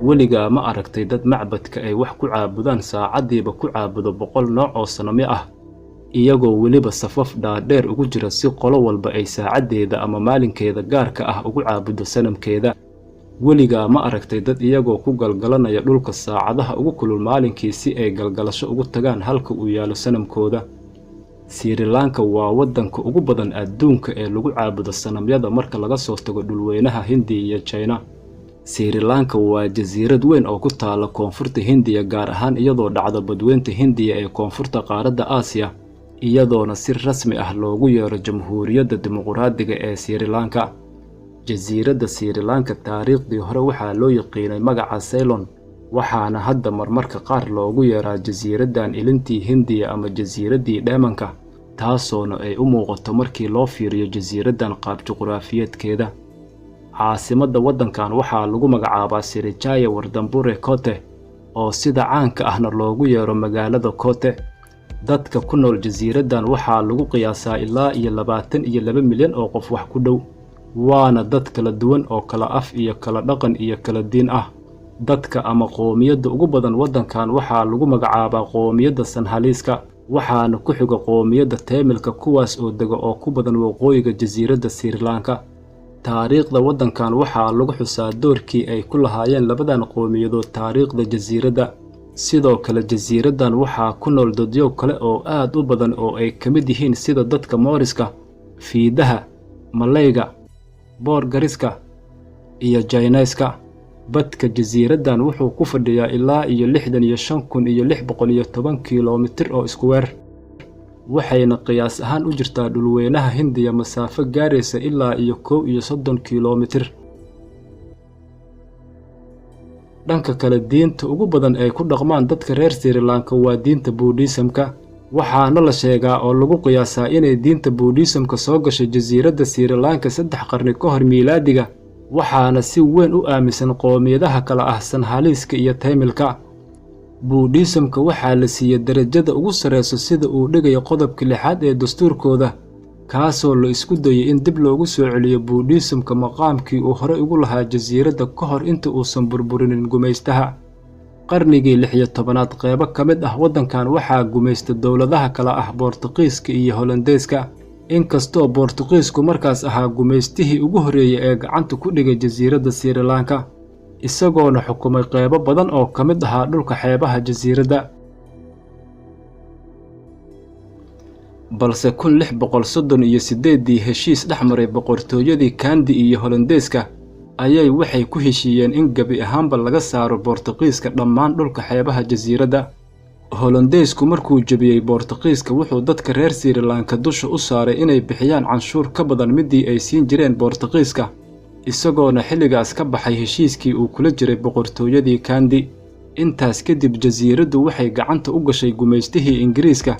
weligaa ma aragtay dad macbadka ay wax ku caabudaan saacadiiba ku caabudo 100 nooc oo sanamyo ah iyagoo weliba safaf dhaadheer ugu jira si qolo walba ay saacadeeda ama maalinkeeda gaarka ah ugu caabudo sanamkeeda weligaa ma aragtay dad iyagoo ku galgalanaya dhulka saacadaha ugu kulul maalinkii si ay galgalasho ugu tagaan halka uu yaalo sanamkooda Sri Lanka waa wadanka ugu badan adduunka ee lagu caabudo sanamyada marka laga soo tago dhulweynaha Hindiya iyo China Sri Lanka waa jasiirad weyn oo ku taala koonfurta Hindiya gaar ahaan iyadoo dhacda badweynta Hindiya ee koonfurta qaaradda Aasiya iyadoona si rasmi ah loogu yeero Jamhuuriyadda Dimuqraadiga ee Sri Lanka jasiiradda Sri Lanka taariikhdii hore waxaa loo yaqiinay magaca Ceylon waxaana hadda marmarka qaar loogu yeeraa jasiiraddan ilintii Hindiya ama jasiiraddii Dheemanka taasoona ay u muuqato markii loo fiiriyo jasiiraddan qaab juqraafiyeedkeeda caasimadda waddankan waxaa lagu magacaabaa Sriwijaya Wardambure Kotte oo sida caanka ahna loogu yeero magaalada Kotte dadka ku nool jasiiraddan waxaa lagu qiyaasaa ilaa iyo 22 milyan oo qof wax ku dhow waana dad kala duwan oo kala af iyo kala dhaqan iyo kala diin ah dadka ama qoomiyadda ugu badan waddankan waxaa lagu magacaabaa qoomiyadda Sanhaliska waxaana ku xiga qoomiyadda Tamilka kuwaas oo dega oo ku badan waqooyiga jasiiradda Sri Lanka taariikhda waddankan waxaa lagu xusaa doorkii ay ku lahaayeen labadan qowmiyadood taariikhda jasiiradda sidoo kale jasiiraddan waxaa ku nool dadyo kale oo aad u badan oo ay ka mid yihiin sida dadka Mooriska Fiidaha Malayga Boorgariska iyo Jainayska badka jasiiraddan wuxuu ku fadhiyaa ilaa iyo 65,610 kiiloomitir oo iskuweer waxayna qiyaas ahaan u jirtaa dhulweynaha Hindiya masaafo gaaraysa ilaa iyo 31 kiiloomitir dhanka kale diinta ugu badan ay ku dhaqmaan dadka reer Sri Lanka waa diinta Buddhismka waxaana la sheegaa oo lagu qiyaasaa inay diinta Buddhismka soo gashay jasiiradda Sri Lanka 3 qarni ka hor miilaadiga waxaana si weyn u aaminsan qoomiyadaha kala ah Sanhaliska iyo Tamilka Buddhismka waxaa la siiyay darajada ugu sareyso sida uu dhigayo qodobka 6 ee dastuurkooda kaasoo la isku dayay in dib loogu soo celiyo Buddhismka maqaamkii uu hore ugu lahaa jasiiradda ka hor inta uusan burburinin gumaystaha qarnigii 16aad qaybo ka mid ah waddankan waxaa gumaysta dowladaha kala ah Boortaqiiska iyo Hollandeeska inkastoo Boortaqiisku markaas ahaa gumaystihii ugu horeeyay ee gacanta ku dhigay jasiiradda Sri Lanka isagoona xukumay qaybo badan oo ka mid ahaa dhulka xeebaha jasiiradda balse 1638 heshiis dhexmaray boqortooyadii Kandy iyo Hollandeeska ayay waxay ku heshiiyeen in gabi ahaanba laga saaro Boortaqiiska dhammaan dhulka xeebaha jasiiradda Hollandeesku markuu jabiyay Boortaqiiska wuxuu dadka reer Sri Lanka dusha u saaray inay bixiyaan canshuur ka badan midii ay siin jireen Boortaqiiska isagoona xilligaas ka baxay heshiiskii uu kula jiray boqortooyadii Kandy intaas kadib jasiiraddu waxay gacanta u gashay gumaystihii Ingiriiska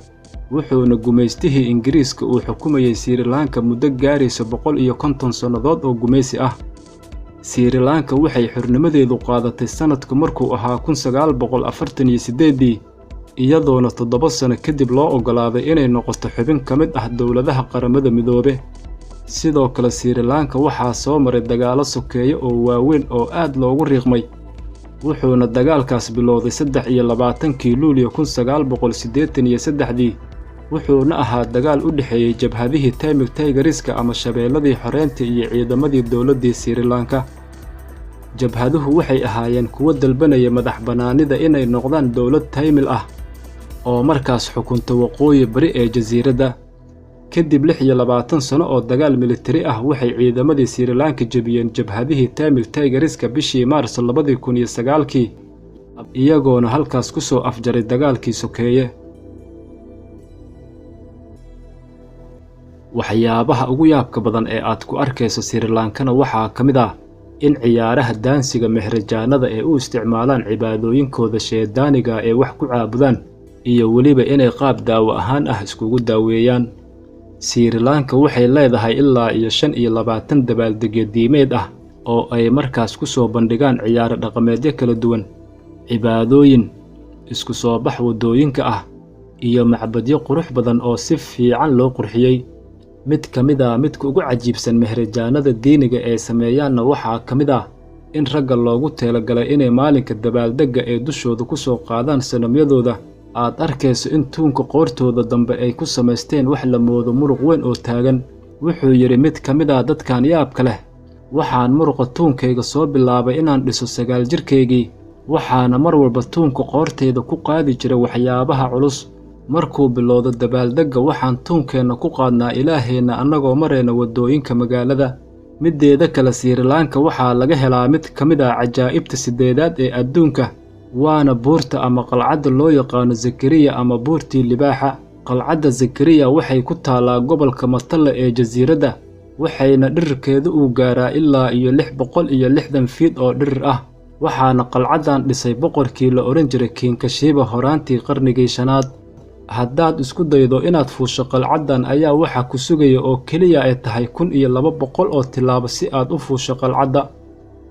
wuxuuna gumaystihii Ingiriiska uu xukumayay Sri Lanka muddo gaaraysa 150 sannadood oo gumaysi ah Sri Lanka waxay xornimadeedu qaadatay sanadku markuu ahaa 1948 iyadoona 7 sano kadib loo ogolaaday inay noqoto xubin ka mid ah dowladaha qaramada midoobe sidoo kale Sri Lanka waxaa soo maray dagaalo sokeeye oo waaweyn oo aad loogu riiqmay wuxuuna dagaalkaas bilowday 23 Luulyo 1983 wuxuuna ahaa dagaal u dhexeeyay jabhadihii Tamil Tigeriska ama shabeelladii xoreynta iyo ciidamadii dowladdii Sri Lanka jabhaduhu waxay ahaayeen kuwo dalbanaya madax banaanida inay noqdaan dowlad Tamil ah oo markaas xukunta waqooyi bari ee jasiiradda kadib 26 sano oo dagaal militari ah waxay ciidamadii Sri Lanka jabiyeen jabhadihii Tamil Tigeriska bishii Maarso 2009 iyagoona halkaas ku soo afjaray dagaalkii sokeeye waxyaabaha ugu yaabka badan ee aad ku arkayso Sri Lankana waxaa ka mid ah in ciyaaraha daansiga mehrajaanada ee u isticmaalaan cibaadooyinkooda sheedaaniga ee wax ku caabudaan iyo weliba inay qaab daawo ahaan ah iskugu daaweeyaan Sri Lanka waxay leedahay ilaa iyo 25 dabaaldegyo diimeed ah oo ay markaas ku soo bandhigaan ciyaaro dhaqameedyo kala duwan cibaadooyin isku soo bax wadooyinka ah iyo macbadyo qurux badan oo si fiican loo qurxiyay mid ka mid ah midka ugu cajiibsan mehrajaanada diiniga ee sameeyaanna waxaa ka mid ah in ragga loogu talagalay inay maalinka dabaaldegga ee dushooda ku soo qaadaan sanamyadooda aad arkayso in tuunka qoortooda dambe ay ku samaysteen wax la moodo muruq weyn oo taagan. Wuxuu yidhi mid ka mid ah dadkan yaabka leh, waxaan muruqa tuunkayga soo bilaabay inaan dhiso 9 jirkaygii, waxaana mar walba tuunka qoortayda ku qaadi jiray waxyaabaha culus. Markuu bilowdo dabaaldegga waxaan tuunkeenna ku qaadnaa ilaaheenna annagoo marayna waddooyinka magaalada. Mideeda kale Sri Lanka waxaa laga helaa mid ka mid ah cajaa'ibta 8aad ee adduunka, waana buurta ama qalcadda loo yaqaano Zakariya ama buurtii libaaxa. Qalcadda Zakariya waxay ku taalaa gobolka Matale ee jasiiradda, waxayna dhirirkeedu uu gaaraa ilaa iyo 660 fiid oo dhirir ah. Waxaana qalcaddan dhisay boqorkii la oran jiray King Kashiba horaantii qarnigii 5aad. Haddaad isku daydo inaad fuusho qalcaddan ayaa waxa ku sugaya oo keliya ay tahay 1200 oo tilaabo si aad u fuusho qalcadda.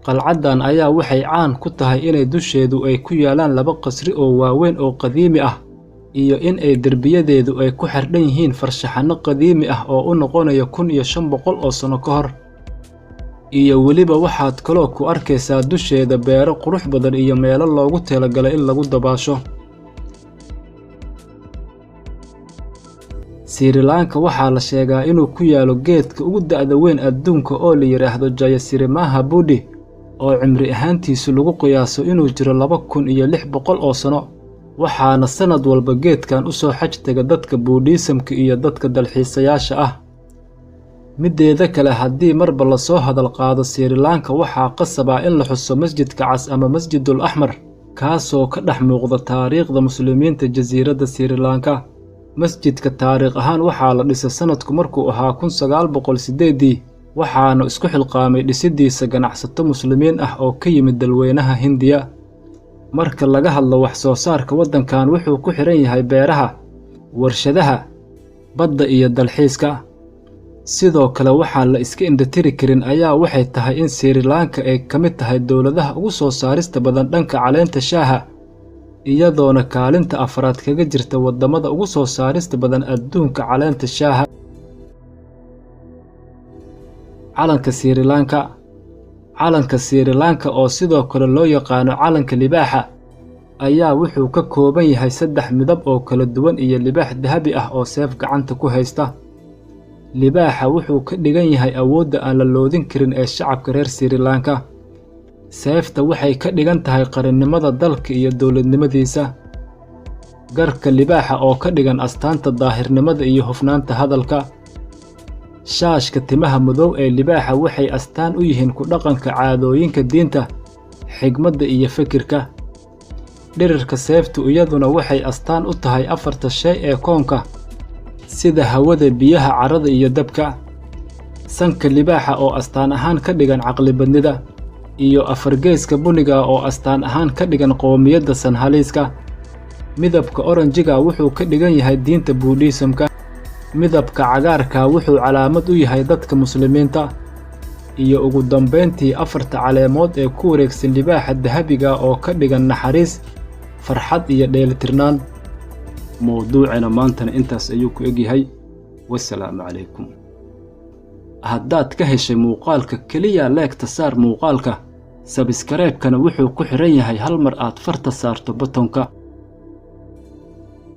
Qalcaddan ayaa waxay caan ku tahay inay dusheedu ay ku yaalaan 2 qasri oo waaweyn oo qadiimi ah, iyo in ay derbiyadeedu ay ku xardhan yihiin farshaxanno qadiimi ah oo u noqonaya 1500 oo sano ka hor. Iyo weliba waxaad kaloo ku arkaysaa dusheeda beero qurux badan iyo meelo loogu talagalay in lagu dabaasho. Sri Lanka waxaa la sheegaa inuu ku yaalo geedka ugu da'da weyn adduunka oo la yiraahdo Jayasrimaha Bodhi, oo cimri ahaantiisu lagu qiyaaso inuu jiro 2600 oo sano. Waxaana sanad walba geedkan u soo xaj taga dadka Buddhismka iyo dadka dalxiisayaasha ah. Mideeda kale haddii marba la soo hadal qaado Sri Lanka waxaa qasab ah in la xuso Masjidka Cas ama Masjidul Ahmar, kaasoo ka dhex muuqda taariikhda muslimiinta jasiiradda Sri Lanka. Masjidka taariikh ahaan waxaa la dhisay sanadku markuu ahaa 1908, waxaana isku xilqaamay dhisidiisa ganacsato muslimiin ah oo ka yimid dalweynaha Hindiya. Marka laga hadlo wax soo saarka waddankan wuxuu ku xiran yahay beeraha, warshadaha, badda iyo dalxiiska. Sidoo kale waxaan la iska indhatiri karin ayaa waxay tahay in Sri Lanka ay ka mid tahay dowladaha ugu soo saarista badan dhanka caleenta shaaha, iyadoona kaalinta 4aad kaga jirta waddamada ugu soo saarista badan adduunka caleenta shaaha. Calanka Sri Lanka. Calanka Sri Lanka oo sidoo kale loo yaqaano calanka libaaxa ayaa wuxuu ka kooban yahay 3 midab oo kala duwan iyo libaax dahabi ah oo seef gacanta ku haysta. Libaaxa wuxuu ka dhigan yahay awoodda aan la loodin karin ee shacabka reer Sri Lanka. Seefta waxay ka dhigan tahay qarannimada dalka iyo dowladnimadiisa. Garka libaaxa oo ka dhigan astaanta daahirnimada iyo hufnaanta hadalka. Shaashka timaha madow ee libaaxa waxay astaan u yihiin ku dhaqanka caadooyinka diinta, xigmadda iyo fikirka. Dhirirka seeftu iyaduna waxay astaan u tahay 4 shay ee koonka, sida hawada, biyaha, carrada iyo dabka. Sanka libaaxa oo astaan ahaan ka dhigan caqli-badnida, iyo 4 geeska buniga oo astaan ahaan ka dhigan qowmiyadda Sanhaliska. Midabka oranjiga wuxuu ka dhigan yahay diinta Buddhismka. Midabka cagaarka wuxuu calaamad u yahay dadka muslimiinta. Iyo ugu dambeyntii 4 caleemood ee ku wareegsan libaaxa dahabiga oo ka dhigan naxariis, farxad iyo dheelitirnaan. Mowduucina maantana intaas ayuu ku egyahay. Wassalaamu calaykum. Haddaad ka heshay muuqaalka keliya leegta saar muuqaalka, sabskraybkana wuxuu ku xiran yahay hal mar aad farta saarto batonka.